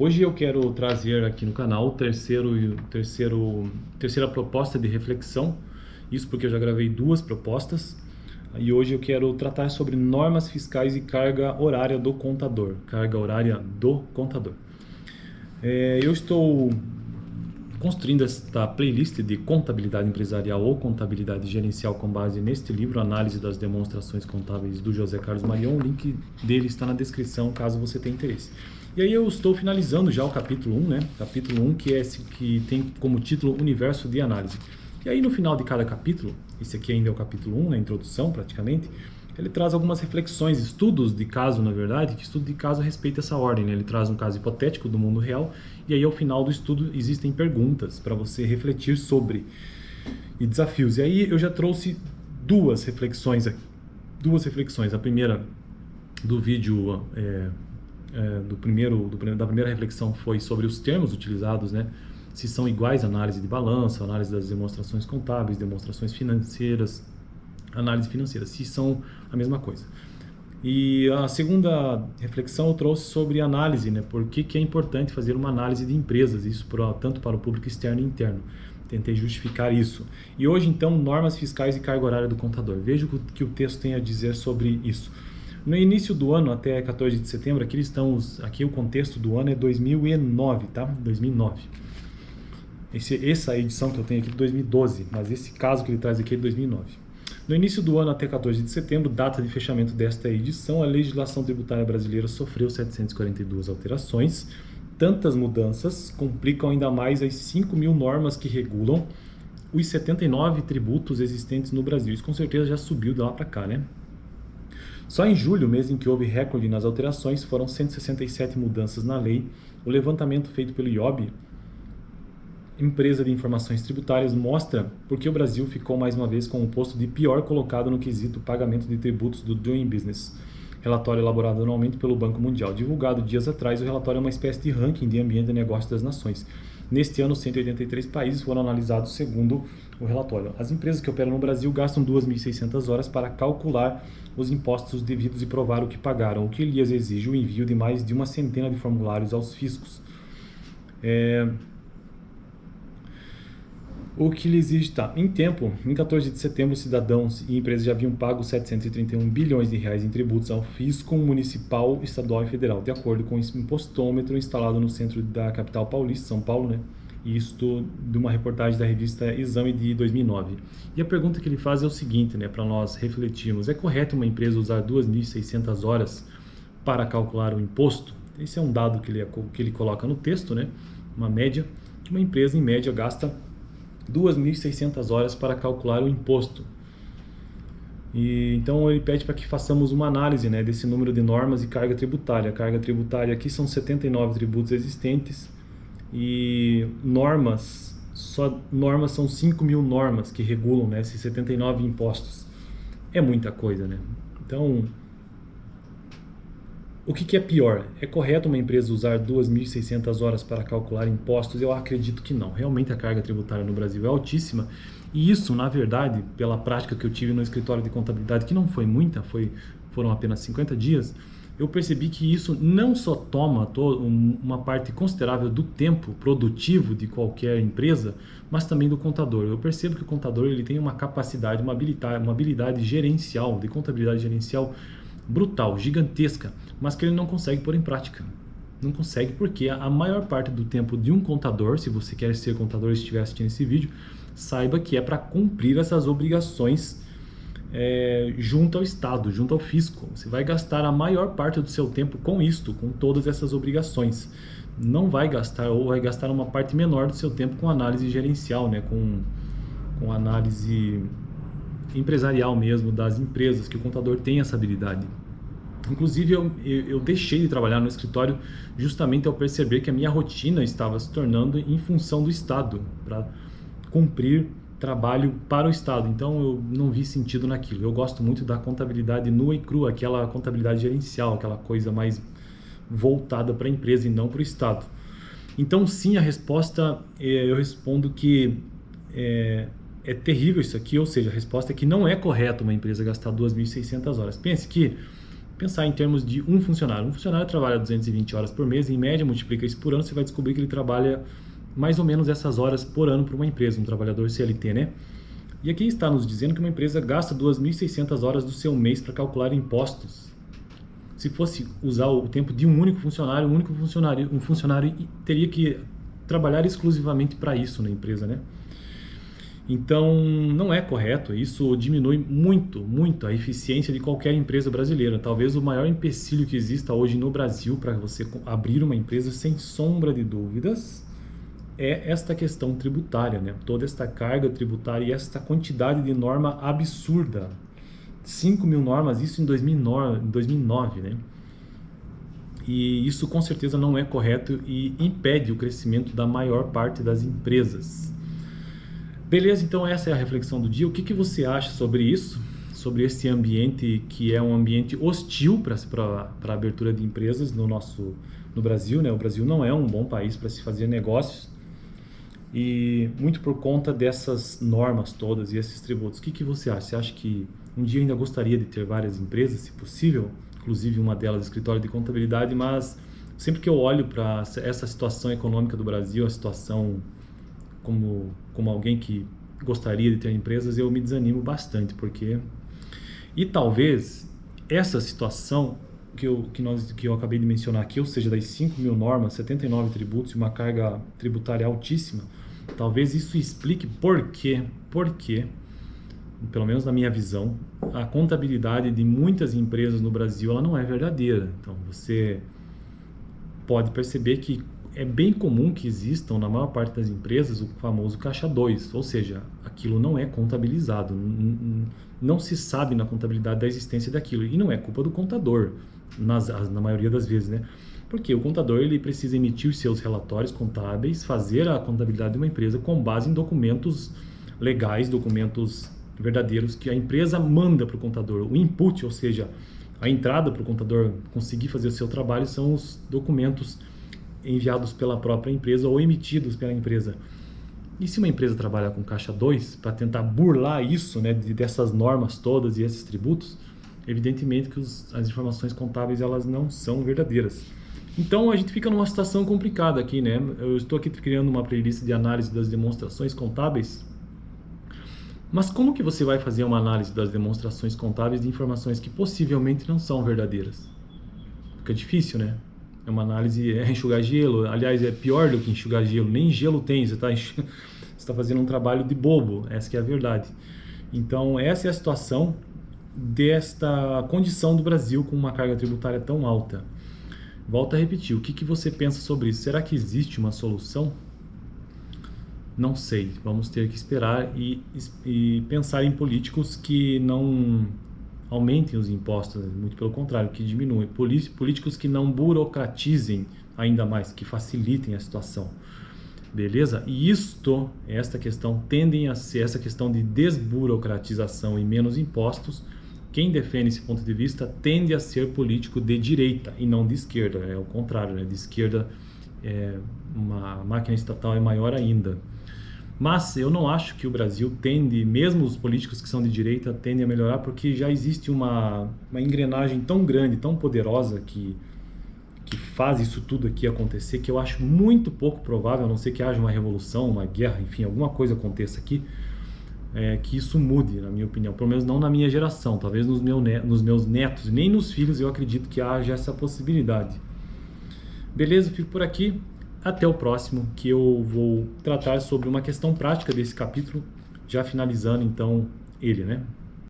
Hoje eu quero trazer aqui no canal terceira proposta de reflexão, isso porque eu já gravei duas propostas, e hoje eu quero tratar sobre normas fiscais e carga horária do contador. Eu estou construindo esta playlist de contabilidade empresarial ou contabilidade gerencial com base neste livro, Análise das Demonstrações Contábeis, do José Carlos Marion. O link dele está na descrição, caso você tenha interesse. E aí eu estou finalizando já o capítulo 1, né? Capítulo 1, que é esse que tem como título Universo de Análise. E aí no final de cada capítulo, esse aqui ainda é o capítulo 1, na introdução praticamente, ele traz algumas reflexões, estudos de caso, na verdade, que estudo de caso respeita essa ordem, né? Ele traz um caso hipotético do mundo real, e aí ao final do estudo existem perguntas para você refletir sobre, e desafios. E aí eu já trouxe duas reflexões. A primeira do vídeo, da primeira reflexão foi sobre os termos utilizados, né? Se são iguais, análise de balanço, análise das demonstrações contábeis, demonstrações financeiras, análise financeira, se são a mesma coisa. E a segunda reflexão eu trouxe sobre análise, né? Por que é importante fazer uma análise de empresas, isso tanto para o público externo e interno. Tentei justificar isso. E hoje, então, normas fiscais e carga horária do contador. Veja o que o texto tem a dizer sobre isso. No início do ano, até 14 de setembro, aqui o contexto do ano é 2009, tá? 2009. Essa edição que eu tenho aqui é de 2012, mas esse caso que ele traz aqui é de 2009. No início do ano até 14 de setembro, data de fechamento desta edição, a legislação tributária brasileira sofreu 742 alterações. Tantas mudanças complicam ainda mais as 5.000 normas que regulam os 79 tributos existentes no Brasil. Isso com certeza já subiu de lá para cá, né? Só em julho, mês em que houve recorde nas alterações, foram 167 mudanças na lei. O levantamento feito pelo IOB, Empresa de Informações Tributárias, mostra porque o Brasil ficou mais uma vez com o posto de pior colocado no quesito pagamento de tributos do Doing Business. Relatório elaborado anualmente pelo Banco Mundial. Divulgado dias atrás, o relatório é uma espécie de ranking de ambiente e negócio das nações. Neste ano, 183 países foram analisados segundo o relatório. As empresas que operam no Brasil gastam 2.600 horas para calcular os impostos devidos e provar o que pagaram, o que lhes exige o envio de mais de uma centena de formulários aos fiscos. O que lhe exige em tempo, em 14 de setembro, cidadãos e empresas já haviam pago 731 bilhões de reais em tributos ao fisco municipal, estadual e federal, de acordo com o impostômetro instalado no centro da capital paulista, São Paulo, né? Isto de uma reportagem da revista Exame de 2009. E a pergunta que ele faz é o seguinte, né, para nós refletirmos: é correto uma empresa usar 2.600 horas para calcular o imposto? Esse é um dado que ele coloca no texto, né? Uma média, que uma empresa em média gasta 2.600 horas para calcular o imposto. E então ele pede para que façamos uma análise, né, desse número de normas e carga tributária. A carga tributária aqui são 79 tributos existentes e normas são 5.000 normas que regulam, né, esses 79 impostos. É muita coisa, né? Então, o que é pior? É correto uma empresa usar 2.600 horas para calcular impostos? Eu acredito que não. Realmente a carga tributária no Brasil é altíssima. E isso, na verdade, pela prática que eu tive no escritório de contabilidade, que não foi muita, foram apenas 50 dias, eu percebi que isso não só toma uma parte considerável do tempo produtivo de qualquer empresa, mas também do contador. Eu percebo que o contador ele tem uma capacidade, uma habilidade gerencial, de contabilidade gerencial, brutal, gigantesca, mas que ele não consegue pôr em prática. Não consegue porque a maior parte do tempo de um contador, se você quer ser contador e estiver assistindo esse vídeo, saiba que é para cumprir essas obrigações junto ao Estado, junto ao fisco. Você vai gastar a maior parte do seu tempo com isto, com todas essas obrigações. Não vai gastar, ou vai gastar uma parte menor do seu tempo com análise gerencial, né? com análise empresarial mesmo das empresas, que o contador tem essa habilidade. Inclusive eu deixei de trabalhar no escritório justamente ao perceber que a minha rotina estava se tornando em função do Estado, para cumprir trabalho para o Estado. Então eu não vi sentido naquilo. Eu gosto muito da contabilidade nua e crua, aquela contabilidade gerencial, aquela coisa mais voltada para a empresa e não para o Estado. Então sim, a resposta, eu respondo que é terrível isso aqui, ou seja, a resposta é que não é correto uma empresa gastar 2.600 horas. Pense que pensar em termos de um funcionário. Um funcionário trabalha 220 horas por mês, em média, multiplica isso por ano, você vai descobrir que ele trabalha mais ou menos essas horas por ano para uma empresa, um trabalhador CLT, né? E aqui está nos dizendo que uma empresa gasta 2.600 horas do seu mês para calcular impostos. Se fosse usar o tempo de um único funcionário, um funcionário teria que trabalhar exclusivamente para isso na empresa, né? Então, não é correto. Isso diminui muito, muito a eficiência de qualquer empresa brasileira. Talvez o maior empecilho que exista hoje no Brasil para você abrir uma empresa, sem sombra de dúvidas, é esta questão tributária, né? Toda esta carga tributária e esta quantidade de norma absurda. 5 mil normas, isso em 2009, né? E isso com certeza não é correto e impede o crescimento da maior parte das empresas. Beleza, então essa é a reflexão do dia. O que você acha sobre isso? Sobre esse ambiente que é um ambiente hostil para a abertura de empresas no Brasil, né? O Brasil não é um bom país para se fazer negócios. E muito por conta dessas normas todas e esses tributos. O que você acha? Você acha que um dia ainda gostaria de ter várias empresas, se possível? Inclusive uma delas, escritório de contabilidade, mas sempre que eu olho para essa situação econômica do Brasil, a situação como alguém que gostaria de ter empresas, eu me desanimo bastante, porque... E talvez essa situação que eu acabei de mencionar aqui, ou seja, das 5 mil normas, 79 tributos e uma carga tributária altíssima, talvez isso explique por que, pelo menos na minha visão, a contabilidade de muitas empresas no Brasil ela não é verdadeira. Então você pode perceber que é bem comum que existam na maior parte das empresas o famoso caixa 2, ou seja, aquilo não é contabilizado, não se sabe na contabilidade da existência daquilo, e não é culpa do contador, na maioria das vezes, né? Porque o contador ele precisa emitir os seus relatórios contábeis, fazer a contabilidade de uma empresa com base em documentos legais, documentos verdadeiros que a empresa manda para o contador. O input, ou seja, a entrada para o contador conseguir fazer o seu trabalho são os documentos enviados pela própria empresa ou emitidos pela empresa. E se uma empresa trabalha com caixa 2 para tentar burlar isso, né, dessas normas todas e esses tributos, evidentemente que as informações contábeis elas não são verdadeiras. Então a gente fica numa situação complicada aqui, né? Eu estou aqui criando uma playlist de análise das demonstrações contábeis, mas como que você vai fazer uma análise das demonstrações contábeis de informações que possivelmente não são verdadeiras? Fica difícil, né? É uma análise, é enxugar gelo, aliás, é pior do que enxugar gelo, nem gelo tem, você está fazendo um trabalho de bobo, essa que é a verdade. Então essa é a situação desta condição do Brasil com uma carga tributária tão alta. Volto a repetir, o que você pensa sobre isso? Será que existe uma solução? Não sei, vamos ter que esperar e pensar em políticos que não aumentem os impostos, muito pelo contrário, que diminuem. Políticos que não burocratizem ainda mais, que facilitem a situação. Beleza? E esta questão, tendem a ser essa questão de desburocratização e menos impostos. Quem defende esse ponto de vista tende a ser político de direita e não de esquerda. É o contrário, né? De esquerda, uma máquina estatal é maior ainda. Mas eu não acho que o Brasil tende, mesmo os políticos que são de direita, tendem a melhorar, porque já existe uma engrenagem tão grande, tão poderosa que faz isso tudo aqui acontecer, que eu acho muito pouco provável, a não ser que haja uma revolução, uma guerra, enfim, alguma coisa aconteça aqui, que isso mude, na minha opinião. Pelo menos não na minha geração, talvez nos meus netos, nem nos filhos eu acredito que haja essa possibilidade. Beleza? Fico por aqui. Até o próximo, que eu vou tratar sobre uma questão prática desse capítulo, já finalizando então ele, né?